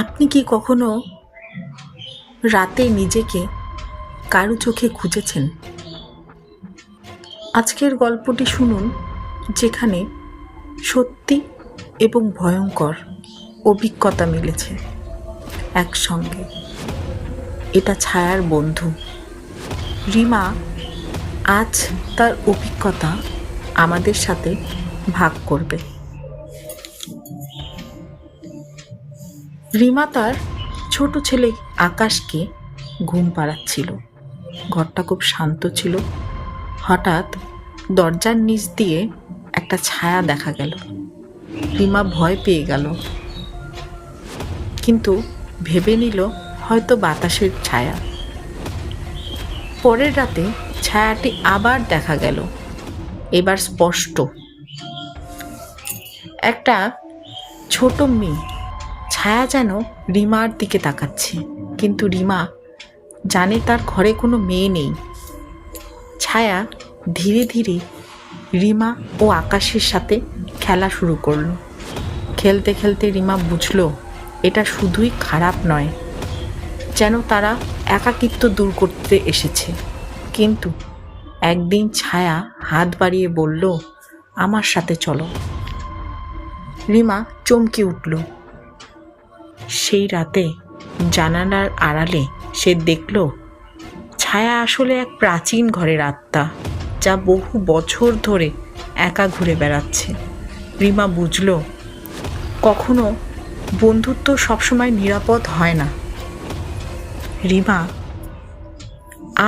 আপনি কি কখনো রাতে নিজেকে কারো চোখে খুঁজেছেন? আজকের গল্পটি শুনুন, যেখানে সত্যি এবং ভয়ঙ্কর অভিজ্ঞতা মিলেছে একসঙ্গে। এটা ছায়ার বন্ধু রিমা আজ তার অভিজ্ঞতা আমাদের সাথে ভাগ করবে। রিমা তার ছোট ছেলে আকাশকে ঘুম পাড়াচ্ছিল। ঘরটা খুব শান্ত ছিল। হঠাৎ দরজার নিচ দিয়ে একটা ছায়া দেখা গেল। রিমা ভয় পেয়ে গেল, কিন্তু ভেবে নিল হয়তো বাতাসের ছায়া। পরের রাতে ছায়াটি আবার দেখা গেল, এবার স্পষ্ট। একটা ছোট মেয়ে। ছায়া যেন রিমার দিকে তাকাচ্ছে, কিন্তু রিমা জানে তার ঘরে কোনো মেয়ে নেই। ছায়া ধীরে ধীরে রিমা ও আকাশের সাথে খেলা শুরু করলো। খেলতে খেলতে রিমা বুঝলো এটা শুধুই খারাপ নয়, যেন তারা একাকিত্ব দূর করতে এসেছে। কিন্তু একদিন ছায়া হাত বাড়িয়ে বলল, আমার সাথে চলো। রিমা চমকে উঠল। সেই রাতে জানালার আড়ালে সে দেখল ছায়া আসলে এক প্রাচীন ঘরের আত্মা, যা বহু বছর ধরে একা ঘুরে বেড়াচ্ছে। রিমা বুঝল কখনো বন্ধুত্ব সবসময় নিরাপদ হয় না। রিমা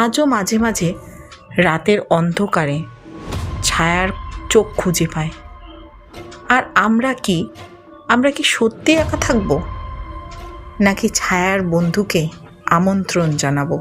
আজও মাঝে মাঝে রাতের অন্ধকারে ছায়ার চোখ খুঁজে পায়। আর আমরা কি সত্যি একা থাকবো, নাকি ছায়ার বন্ধুকে আমন্ত্রণ জানাবো?